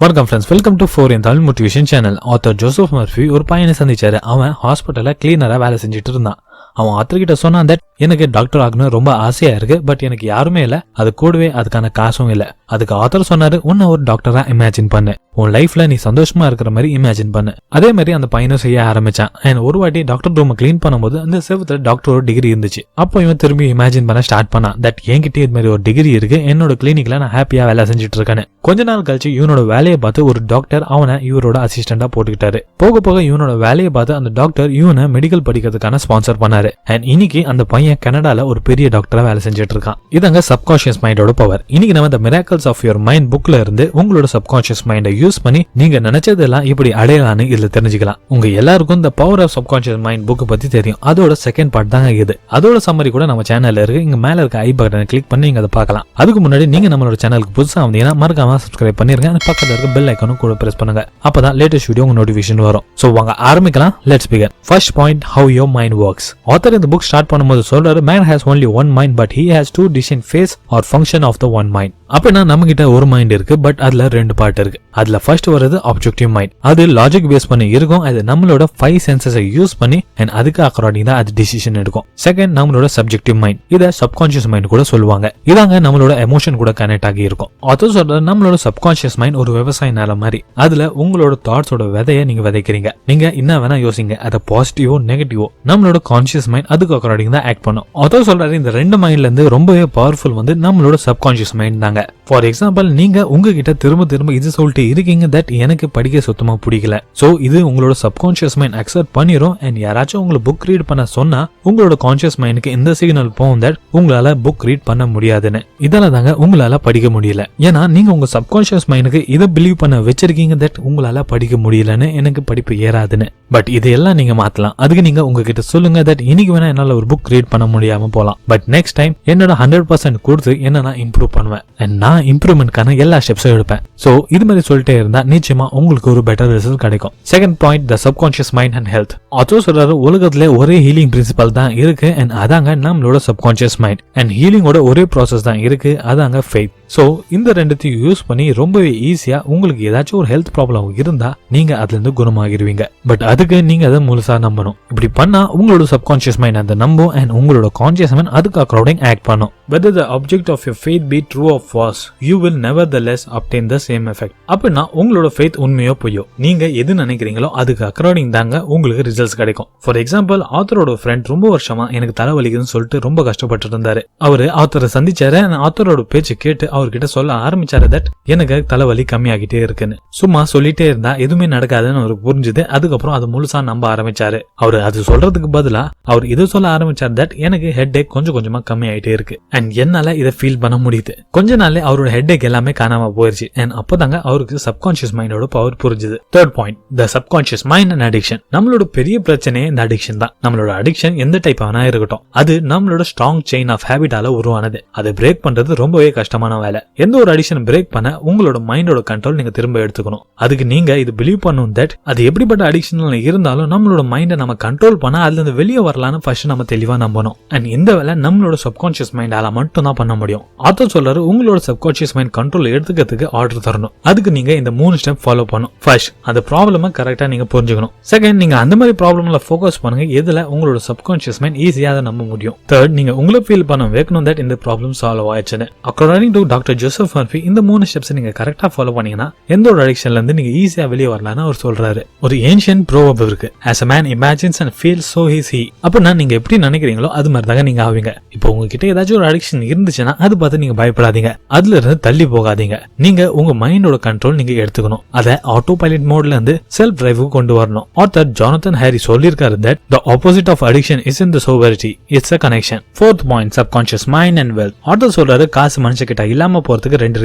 வணக்கம் friends, welcome to 4 in Tamil motivation channel. Author Joseph Murphy ஒரு பையனை சந்திச்சாரு. அவன் ஹாஸ்பிட்டல்ல கிளீனரா வேலை செஞ்சுட்டு இருந்தான். அவன் ஆத்தர் கிட்ட சொன்னான் தட் எனக்கு டாக்டர் ஆகணும் ரொம்ப ஆசையா இருக்கு, பட் எனக்கு யாருமே இல்ல, அது கூடவே அதுக்கான காசும் இல்ல. அதுக்கு ஆத்தர் சொன்னாரு, உன்னை ஒரு டாக்டரா இமேஜின் பண்ணு, உன் லைஃப்ல நீ சந்தோஷமா இருக்கிற மாதிரி இமேஜின் பண்ணு. அதே மாதிரி அந்த பையனும் செய்ய ஆரம்பிச்சான். அண்ட் ஒரு வாட்டி டாக்டர் ரூம் கிளீன் பண்ணும்போது அந்த செவத்துல டாக்டரோட டிகிரி இருந்துச்சு. அப்போ இவன் திரும்பி இமேஜின் பண்ண ஸ்டார்ட் பண்ணான் தட் என்கிட்ட இது மாதிரி ஒரு டிகிரி இருக்கு, என்னோட கிளினிக்ல நான் ஹாப்பியா வேலை செஞ்சுட்டு இருக்கேன்னு. கொஞ்ச நாள் கழிச்சு இவனோட வேலையை பார்த்து ஒரு டாக்டர் அவனை இவரோட அசிஸ்டண்டா போட்டுக்கிட்டாரு. போக போக இவனோட வேலையை பார்த்து அந்த டாக்டர் இவனை மெடிக்கல் படிக்கிறதுக்கான ஸ்பான்சர் பண்ணாரு. அண்ட் இன்னைக்கு அந்த பையன் கனடால ஒரு பெரிய டாக்டரா வேலை செஞ்சுட்டு இருக்கான். இதாங்க சப்கான்ஷியஸ் மைண்டோட பவர். இன்னைக்கு நம்ம The Miracles of Your Mind புக்ல இருந்து உங்களோட சப்கான்ஷியஸ் மைண்டை யூஸ் பண்ணி நீங்க நினைச்சதெல்லாம் இப்படி அடையலான்னு இதுல தெரிஞ்சுக்கலாம். உங்க எல்லாருக்கும் The Power of Subconscious Mind book பத்தி தெரியும். அதோட செகண்ட் பார்ட் தாங்க இது. அதோட சம்மரி கூட நம்ம சேனல்ல இருக்கு. இங்க மேல இருக்க ஐ பட்டனை கிளிக் பண்ணி நீங்க அதை பார்க்கலாம். அதுக்கு முன்னாடி நீங்க நம்மளோட சேனலுக்கு புதுசா வந்தீங்கன்னா மறக்காம சப்ஸ்கிரைப் பண்ணிருங்க. அந்த பக்கத்துல இருக்க பெல் ஐகானும் கூட பிரஸ் பண்ணுங்க. அப்பதான் லேட்டஸ்ட் வீடியோ உங்க நோட்டிபிகேஷன் வரும். சோ வாங்க ஆரம்பிக்கலாம். Let's begin. First point, how your mind works. Author இந்த புக் ஸ்டார்ட் பண்ணும்போது சொல்றாரு, man has only one mind but he has two distinct phase or function of the one mind. அப்படின்னா நம்ம கிட்ட ஒரு மைண்ட் இருக்கு, பட் அதுல ரெண்டு பார்ட் இருக்கு. அதுல ஃபர்ஸ்ட் வருது ஆப்ஜெக்டிவ் மைண்ட். அது லாஜிக் பேஸ் பண்ணி இருக்கும். அது நம்மளோட 5 சென்சஸை யூஸ் பண்ணி அண்ட் அதுக்கு அக்கார்டிங் தான் அது டிசிஷன் எடுக்கும். செகண்ட் நம்மளோட சப்ஜெக்டிவ் மைண்ட். இதை சப்கான்ஷியஸ் மைண்ட் கூட சொல்லுவாங்க. இதாங்க நம்மளோட எமோஷன் கூட கனெக்ட் ஆகி இருக்கும். அது சொல்றது நம்மளோட சப்கான்ஷியஸ் மைண்ட் ஒரு விவசாய நிலம் மாதிரி. அதுல உங்களோட தாட்ஸோட விதையை நீங்க விதைக்கிறீங்க. நீங்க என்ன வேணா யோசிங்க, அதை பாசிட்டிவோ நெகட்டிவோ நம்மளோட கான்சியஸ் மைண்ட் அதுக்கு அக்கார்டிங் தான் ஆக்ட் பண்ணும். அதோ சொல்றாரு, இந்த ரெண்டு மைண்ட்ல இருந்து ரொம்பவே பவர்ஃபுல் வந்து நம்மளோட சப்கான்ஷியஸ் மைண்ட் தாங்க. ஃபார் எக்ஸாம்பிள், நீங்க உங்ககிட்ட திரும்ப திரும்ப இது சொல்லிட்டு இருக்கீங்க தட் எனக்கு படிக்க சுத்தமா பிடிக்கல. சோ இது உங்களோட சப்கான்ஷியஸ் மைண்ட் அக்செப்ட் பண்ணிரும். அண்ட் யாராச்சும் உங்களை புக் ரீட் பண்ண சொன்னா உங்களோட கான்சியஸ் மைண்டுக்கு இந்த சிக்னல் போகும் தட் உங்களால புக் ரீட் பண்ண முடியாதுன்னு. இதால தாங்க உங்களால படிக்க முடியல. ஏன்னா நீங்க உங்க சப்கான்ஷியஸ் மைண்டுக்கு இதை பிலீவ் பண்ண வச்சிருக்கீங்க தட் உங்களால படிக்க முடியலன்னு, எனக்கு படிப்பு ஏறாதுன்னு. பட் இதெல்லாம் நீங்க மாத்தலாம். அதுக்கு நீங்க உங்ககிட்ட சொல்லுங்க தட் இன்னைக்கு வேணா என்னால ஒரு புக் ரீட் பண்ண முடியாம போலாம், பட் நெக்ஸ்ட் டைம் என்னோட 100% கொடுத்து என்ன நான் இம்ப்ரூவ் பண்ணுவேன். அண்ட் நான் இம்ப்ரூவ்மெண்ட்கான எல்லா ஸ்டெப்ஸும் எடுப்பேன். சோ இது மாதிரி சொல்லிட்டே இருந்தா நிச்சயமா உங்களுக்கு ஒரு பெட்டர் ரிசல்ட் கிடைக்கும். Second point, the subconscious mind and health. அதோ சொல்றாரு, உலகத்துல ஒரே ஹீலிங் பிரின்சிபல் தான் இருக்கு அண்ட் அதாங்க நம்மளோட சப்கான்ஷியஸ் மைண்ட். அண்ட் ஹீலிங்கோட ஒரே ப்ராசஸ் தான் இருக்கு, அதாங்க ஃபெய்த். சோ இந்த ரெண்டுத்தையும் யூஸ் பண்ணி ரொம்பவே ஈஸியா உங்களுக்கு ஏதாச்சும் ஒரு ஹெல்த் ப்ராப்ளம் இருந்தா நீங்க அதுல இருந்து குணமாகிடுவீங்க. பட் அதுக்கு நீங்க அதை முழுசா நம்பணும். இப்படி பண்ணா உங்களோட சப்கான்ஷியஸ் மைண்ட் அதை நம்பும் அண்ட் உங்களோட கான்ஷியஸ் மைண்ட் அதுக்கு அக்கார்டிங் ஆக்ட் பண்ணும். Whether the object of your faith be true or false, you will nevertheless obtain the same effect. அப்படின்னா உங்களோட ஃபெய்த் உண்மையோ பொய்யோ, நீங்க எது நினைக்கிறீங்களோ அதுக்கு அக்கார்டிங் தாங்க உங்களுக்கு ரிசல்ட்ஸ் கிடைக்கும். ஃபார் எக்ஸாம்பிள், ஆத்தரோட ஃப்ரெண்ட் ரொம்ப வருஷமா எனக்கு தலைவலிக்குதுன்னு சொல்லிட்டு ரொம்ப கஷ்டப்பட்டு இருந்தாரு. அவரு ஆத்தரை சந்திச்சாரு. ஆத்தரோட பேச்சு கேட்டு அவர்கிட்ட சொல்ல ஆரம்பிச்சாரு தட் எனக்கு தலைவலி கம்மியாகிட்டே இருக்குன்னு. சும்மா சொல்லிட்டே இருந்தா எதுவுமே நடக்காதுன்னு அவருக்கு புரிஞ்சுது. அதுக்கப்புறம் அது முழுசா நம்ப ஆரம்பிச்சாரு. அவரு அது சொல்றதுக்கு பதிலா அவர் இதை சொல்ல ஆரம்பிச்சாரு தட் எனக்கு ஹெட் ஏக் கொஞ்சம் கொஞ்சமா கம்மி ஆயிட்டே இருக்கு அண்ட் என்னால இதை ஃபீல் பண்ண முடியுது. கொஞ்ச நாளே அவரோட ஹெட் ஏக் எல்லாமே காணாம போயிருச்சு. அண்ட் அப்பதாங்க அவருக்கு சப்கான்ஷியஸ் மைண்டோட பவர் புரிஞ்சுது. Third point, the subconscious mind and addiction. நம்மளோட பெரிய பிரச்சனையே இந்த அடிக்ஷன் தான். நம்மளோட அடிக்ஷன் எந்த டைப் ஆனா இருக்கட்டும், அது நம்மளோட ஸ்ட்ராங் செயின் ஆஃப் ஹேபிட்டால உருவானது. அதை பிரேக் பண்றது ரொம்பவே கஷ்டமான வேலை. எந்த ஒரு அடிக்ஷன் பிரேக் பண்ண உங்களோட மைண்டோட கண்ட்ரோல் நீங்க திரும்ப எடுத்துக்கணும். அதுக்கு நீங்க இது பிலீவ் பண்ணணும் தட் அது எப்படிப்பட்ட அடிக்ஷன் இருந்தாலும் நம்மளோட மைண்டை நம்ம கண்ட்ரோல் பண்ண அதுல இருந்து வெளியே வரலான்னு ஃபர்ஸ்ட் நம்ம தெளிவா நம்பணும். அண்ட் இந்த வேலை நம்மளோட சப்கான்ஷியஸ் மைண்டால மட்டும் தான் பண்ண முடியும். ஆத்தர் சொல்றாரு, உங்களோட சப்கான்ஷியஸ் மைண்ட் கண்ட்ரோல் எடுத்துக்கிறதுக்கு ஆர்டர் தரணும். அதுக்கு நீங்க இந்த 3 ஸ்டெப் ஃபாலோ பண்ணணும். ஃபர்ஸ்ட், அந்த ப்ராப்ளமை கரெக்டா நீங்க புரிஞ்சுக்கணும். செகண்ட், நீங்க அந்த மாதிரி ப்ராப்ளம்ல ஃபோக்கஸ் பண்ணுங்க எதுல உங்களோட சப்கான்ஷியஸ் மைண்ட் ஈஸியா அதை நம்ப முடியும். தேர்ட், நீங்க உங்களை ஃபீல் பண்ண வைக்கணும் தட் இந்த ப்ராப்ளம் சால்வ் ஆயிடுச்சுன்னு. According to doctor Joseph Murphy, இந்த 3 ஸ்டெப்ஸ் நீங்க கரெக்டா ஃபாலோ பண்ணீங்கன்னா எந்த ஒரு அடிக்ஷன்ல இருந்து நீங்க ஈஸியா வெளியே வரலாம்னு அவர் சொல்றாரு. ஒரு ஏன்ஷியன்ட் ப்ரோவர்ப் இருக்கு, as a man imagines and feels so is he. அப்படின்னா நீங்க எப்படி நினைக்கிறீங்களோ அது மாதிரி தாங்க நீங்க ஆவீங்க. இப்போ உங்ககிட்ட ஏதாச்சும் ஒரு அடிக்ஷன் இருந்துச்சுன்னா அது பார்த்து நீங்க பயப்படாதீங்க, அதுல இருந்து தள்ளி போகாதீங்க. நீங்க உங்க மைண்டோட கண்ட்ரோல் நீங்க எடுத்துக்கணும். அதை ஆட்டோ பைலட் மோட்ல இருந்து செல்ஃப் டிரைவுக்கு கொண்டு வரணும். ஆத்தர் ஜானதன் ஹாரி சொல்லியிருக்காரு that the opposite of addiction isn't the sobriety, it's a connection. Fourth point, subconscious mind and wealth. Author சொல்றாரு, காசு மனுஷங்கிட்ட இல்லாம போறதுக்கு 2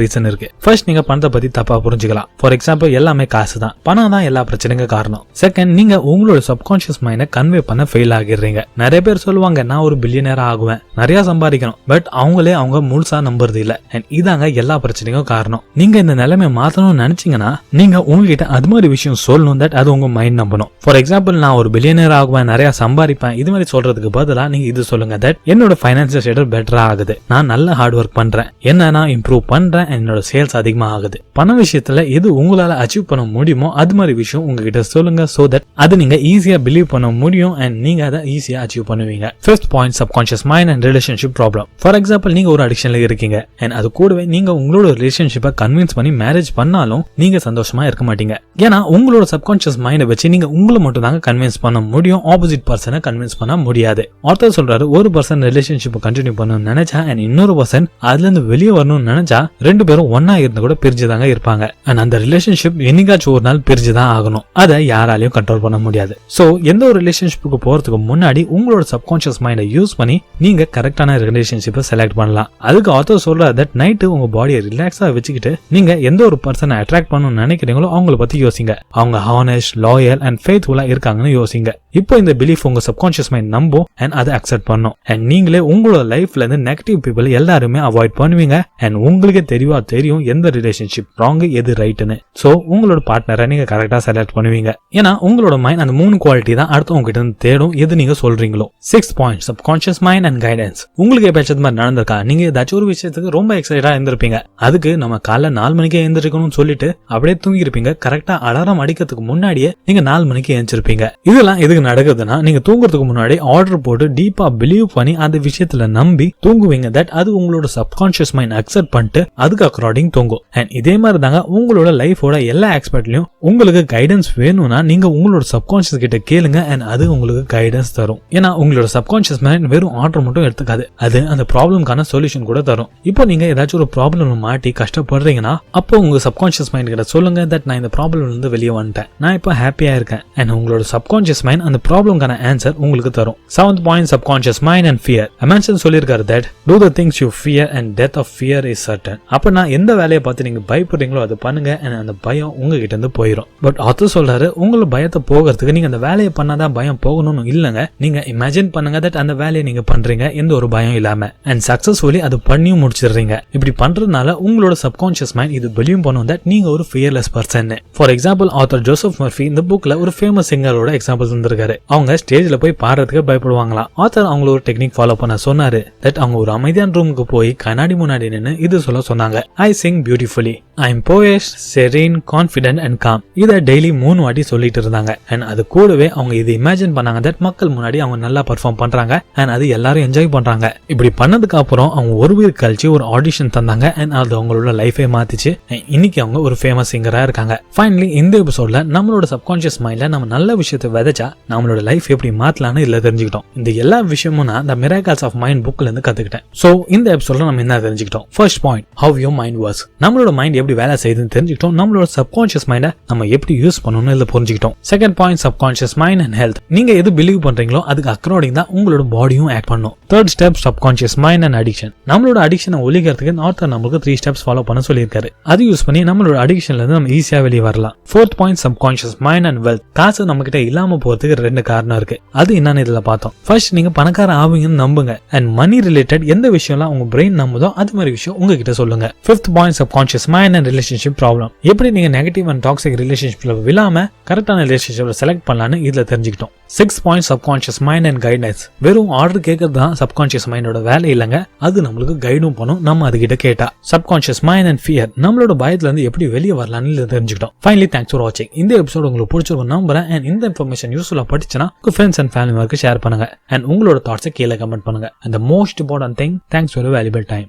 ரீசன் இருக்கு. ஃபர்ஸ்ட், நீங்க பணத்தை பத்தி தப்பா புரிஞ்சுக்கலாம். ஃபார் எக்ஸாம்பிள், எல்லாமே காசு தான், பணம் தான் எல்லா பிரச்சனைக்கு காரணம். செகண்ட், நீங்க உங்களோட சப்கான்ஷியஸ் மைண்டை கன்வே பண்ண ஃபெயில் ஆகிடுறீங்க. நிறைய பேர் சொல்லுவாங்க, நான் ஒரு பில்லியனரா ஆகுவேன், நிறைய சம்பாதிக்கணும், பட் அவங்களே அவங்க முழுசா நம்புறது இல்ல. அண்ட் இதாங்க எல்லா பிரச்சனைக்கும் காரணம். நீங்க இந்த நிலைமை மாத்தணும்னு நினைச்சீங்கன்னா நீங்க உங்ககிட்ட அது மாதிரி விஷயம் சொல்லணும் தட் அது உங்க மைண்ட் நம்பணும். ஃபார் எக்ஸாம்பிள், நான் ஒரு பில்லியனர் ஆகுவேன், நிறைய சம்பாதிப்பேன், இது மாதிரி சொல்றதுக்கு பதிலா நீங்க இது சொல்லுங்க தட் என்னோட ஃபைனான்சியல் ஸ்டேட்டஸ் பெட்டரா ஆகுது, நான் நல்ல ஹார்ட் ஒர்க் பண்றேன், என்ன நான் இம்ப்ரூவ் பண்றேன், என்னோட சேல்ஸ் அதிகமா ஆகுது. பண விஷயத்துல எது உங்களால அச்சீவ் பண்ண முடியுமோ அது மாதிரி விஷயம் உங்ககிட்ட சொல்லுங்க, சோ தட் அது நீங்க ஈஸியா பிலீவ் பண்ண முடியும் அண்ட் நீங்க அதை ஈஸியா அச்சீவ் பண்ணுவீங்க. Fifth point, subconscious mind and relationship problem. For example, நீங்க ஒரு அடிக்ஷன்ல இருக்கீங்க அண்ட் அது கூடவே நீங்க உங்களோட ரிலேஷன்ஷிப்பை கன்வின்ஸ் பண்ணி மேரேஜ் பண்ணாலும் நீங்க சந்தோஷமா இருக்க மாட்டீங்க. ஏன்னா உங்களோட சப்கான்ஷியஸ் மைண்டை வச்சு நீங்க உங்களை மட்டும் தாங்க கன்வின்ஸ் பண்ண முடியும், ஆப்போசிட் பர்சனை கன்வின்ஸ் பண்ண முடியாது. ஆத்தர் சொல்றாரு, ஒரு பர்சன் ரிலேஷன்ஷிப்பை கண்டினியூ பண்ணணும்னு நினைச்சா அண்ட் இன்னொரு பர்சன் அதுல இருந்து வெளியே வரணும்னு நினைச்சா ரெண்டு பேரும் ஒன்னா இருந்து கூட பிரிஞ்சுதாங்க இருப்பாங்க. அண்ட் அந்த ரிலேஷன்ஷிப் என்னைக்காச்சும் ஒரு நாள் பிரிஞ்சுதான் ஆகணும். அதை யாராலையும் கண்ட்ரோல் பண்ண முடியாது. சோ எந்த ஒரு ரிலேஷன்ஷிப்புக்கு போறதுக்கு முன்னாடி உங்களோட சப்கான்ஷியஸ் மைண்டை யூஸ் பண்ணி நீங்க கரெக்டான ரிலேஷன்ஷிப்பை செலக்ட் பண்ணலாம். அதுக்கு ஆத்தர் சொல்ற தட் நைட்டு உங்க பாடியை ரிலாக்ஸா வச்சுக்கிட்டு நீங்க எந்த ஒரு பர்சனை அட்ராக்ட் பண்ணணும்னு நினைக்கிறீங்களோ அவங்கள பத்தி யோசிங்க. அவங்க ஹானஸ்ட், லாயல் அண்ட் ஃபெய்த்ஃபுல்லா இருக்காங்கன்னு யோசிங்க. இப்போ இந்த பிலீஃப் உங்க சப்கான்ஷியஸ் மைண்ட் நம்பும் அண்ட் அதை அக்செப்ட் பண்ணும். அண்ட் நீங்களே உங்களோட லைஃப்ல இருந்து நெகட்டிவ் பீப்புள் எல்லாருமே அவாய்ட் பண்ணுவீங்க. அண்ட் உங்களுக்கே தெரியும் எந்த ரிலேஷன்ஷிப் ராங், எது ரைட்னு. சோ உங்களோட பார்ட்னரை நீங்க கரெக்டா செலக்ட் பண்ணுவீங்க. ஏன்னா உங்களோட மைண்ட் அந்த 3 குவாலிட்டி தான் அடுத்தவங்க கிட்ட இருந்து தேடும், எது நீங்க சொல்றீங்களோ. 6th point, subconscious mind and guidance. உங்களுக்கு எப்பயாச்சும் மாதிரி நடந்திருக்கா? நீங்க ஏதாச்சும் ஒரு விஷயத்துக்கு ரொம்ப எக்ஸைட்டா இருந்திருப்பீங்க. அதுக்கு நம்ம காலைல 4 மணிக்கே எழுந்திருக்கணும்னு சொல்லிட்டு அப்படியே தூங்கி இருப்பீங்க. கரெக்டா அலாரம் அடிக்கிறதுக்கு முன்னாடியே நீங்க 4 மணிக்கு எழுந்திருப்பீங்க. இதெல்லாம் எதுக்கு நடக்குதுன்னா, நீங்க தூங்குறதுக்கு முன்னாடி ஆர்டர் போட்டு டீப்பா பிலீவ் பண்ணி அந்த விஷயத்துல நம்பி தூங்குவீங்க. தட் அது உங்களோட சப்கான்ஷியஸ் மைண்ட் அக்செப்ட் பண்ணிட்டு அதுக்கு அக்கார்டிங் தூங்கும். அண்ட் இதே மாதிரி தாங்க உங்களோட லைஃபோட எல்லா ஆஸ்பெக்ட்லயும் உங்களுக்கு கைடன்ஸ் வேணும்னா நீங்க உங்களோட சப்கான்ஷியஸ் கிட்ட கேளுங்க அண்ட் அது உங்களுக்கு கைடன்ஸ் தரும். ஏன்னா உங்களோட சப்கான்ஷியஸ் மைண்ட் வெறும் ஆர்டர் மட்டும் எடுத்துக்காது, அது அந்த ப்ராப்ளம்கான சொல்யூஷன் கூட தரும். இப்போ நீங்க ஏதாச்சும் ஒரு ப்ராப்ளம் மாட்டி கஷ்டப்படுறீங்கன்னா அப்போ உங்க சப்கான்ஷியஸ் மைண்ட் கிட்ட சொல்லுங்க தட் நான் இந்த ப்ராப்ளம்ல இருந்து வெளியே வந்துட்டேன், நான் இப்போ ஹாப்பியா இருக்கேன். அண்ட் உங்களோட சப்கான்ஷியஸ் மைண்ட் அந்த ப்ராப்ளம்கான ஆன்சர் உங்களுக்கு தரும். 7th point, subconscious mind and fear. Emerson சொல்லியிருக்காரு that do the things you fear and death of fear is certain. அப்ப நான் எந்த வேலையை பார்த்து நீங்க பயப்படுறீங்களோ அதை பண்ணுங்க and அந்த பயம் உங்ககிட்ட இருந்து போயிடும். பட் ஆத்தர் சொல்றாரு, உங்களோட பயத்தை போகிறதுக்கு நீங்க அந்த வேலையை பண்ணாதான் பயம் போகணும்னு இல்லங்க, நீங்க இமேஜின் பண்ணுங்க தட் அந்த வேலையை நீங்க பண்றீங்க எந்த ஒரு பயம் இல்லாம அண்ட் சக்சஸ்ஃபுல்லி அது பண்ணியும் முடிச்சிடுறீங்க. இப்படி பண்றதுனால உங்களோட சப்கான்ஷியஸ் மைண்ட் இது பிலீவ் பண்ணும் தட் நீங்க ஒரு fearless person. For example, author Joseph Murphy இந்த புக்ல ஒரு ஃபேமஸ் சிங்கரோட எக்ஸாம்பிள் தந்திருக்காரு. அவங்க ஸ்டேஜ்ல போய் பாடுறதுக்கு பயப்படுவாங்களாம். ஆத்தர் அவங்கள ஒரு டெக்னிக் ஃபாலோ பண்ண சொன்னாரு தட் அவங்க ஒரு அமைதியான ரூமுக்கு போய் கண்ணாடி முன்னாடி நின்று இது சொல்ல சொன்னாங்க, I sing beautifully, I am poised, serene, confident and calm. இதை டெய்லி 3 வாட்டி சொல்லிட்டு இருந்தாங்க. அண்ட் அது கூடவே அவங்க இது இமேஜின் பண்ணாங்க தட் மக்கள் முன்னாடி அவங்க நல்லா பெர்ஃபார்ம் பண்றாங்க அண்ட் அது எல்லாரும் என்ஜாய் பண்றாங்க. இப்படி பண்ணதுக்கு அப்புறம் அவங்க ஒரு வீக் கழிச்சு ஒரு ஆடிஷன் தந்தாங்க அண்ட் அது அவங்களோட லைஃபே மாத்திச்சு. இன்னைக்கு அவங்க ஒரு ஃபேமஸ் சிங்கரா இருக்காங்க. ஃபைனலி இந்த எபிசோட்ல நம்மளோட சப்கான்ஷியஸ் மைண்ட்ல நம்ம நல்ல விஷயத்தை விதைச்சா நம்மளோட லைஃப் எப்படி மாத்தலாம்னு இதுல தெரிஞ்சுக்கிட்டோம். இந்த எல்லா விஷயமும் நான் The Miracles of Mind புக்ல இருந்து கத்துக்கிட்டேன். சோ இந்த எபிசோட்ல நம்ம என்ன தெரிஞ்சுக்கிட்டோம்? First point, how your mind works. நம்மளோட மைண்ட் எப்படி வேலை செய்யுதுன்னு தெரிஞ்சுக்கிட்டோம். நம்மளோட சப்கான்ஷியஸ் மைண்டை நம்ம எப்படி யூஸ் பண்ணணும்னு இதுல புரிஞ்சுக்கிட்டோம். Second point, subconscious mind and health. நீங்க எது பிலீவ் பண்றீங்களோ அதுக்கு அக்கார்டிங் தான் உங்களோட பாடியும் ஆக்ட் பண்ணும். Third step, subconscious mind and addiction. நம்மளோட அடிக்ஷனை ஒழிக்கிறதுக்கு ஆத்தர் நமக்கு 3 ஸ்டெப்ஸ் ஃபாலோ பண்ண சொல்லியிருக்காரு. அது யூஸ் பண்ணி நம்மளோட அடிக்ஷன்ல இருந்து நம்ம ஈஸியா வெளியே வரலாம். Fourth point, subconscious mind and wealth. காசு நம்ம கிட்ட இல்லாம போறதுக்கு 2 காரணம் இருக்கு. அது என்னன்னு இதுல பார்த்தோம். ஃபர்ஸ்ட், நீங்க பணக்கார ஆவீங்கன்னு நம்புங்க அண்ட் மணி ரிலேட்டட் எந்த விஷயம்லாம் உங்க பிரெயின் நம்புதோ அது மாதிரி விஷயம் உங்ககிட்ட சொல்லுங்க. Fifth point, subconscious mind and relationship problem. எப்படி நீங்க நெகட்டிவ் அண்ட் டாக்ஸிக் ரிலேஷன்ஷிப்ல விழாம கரெக்டான ரிலேஷன்ஷிப்ல செலக்ட் பண்ணலாம்னு இதுல தெரிஞ்சுக்கிட்டோம். 6th point, subconscious mind and guidance. வெறும் ஆர்டர் கேட்கறது தான் சப்கான்ஷியஸ் மைண்டோட வேலை இல்லங்க, அது நம்மளுக்கு கைடும் பண்ணும் நம்ம அதுகிட்ட கேட்டா. Subconscious mind and fear. நம்மளோட பயத்துல இருந்து எப்படி வெளியே வரலாம்னு தெரிஞ்சுக்கிட்டோம். ஃபைனலி, தேங்க்ஸ் ஃபார் வாட்சிங். இந்த எபிசோட் உங்களுக்கு பிடிச்சிருக்கும் நம்புறேன். அண்ட் இந்த இன்ஃபர்மேஷன் யூஸ்ஃபுல்லா படிச்சுனா உங்க ஃப்ரெண்ட்ஸ் அண்ட் ஃபேமிலி ஷேர் பண்ணுங்க அண்ட் உங்களோட தாட்ஸை கீழே கமெண்ட் பண்ணுங்க. And the most important thing, thanks for your valuable time.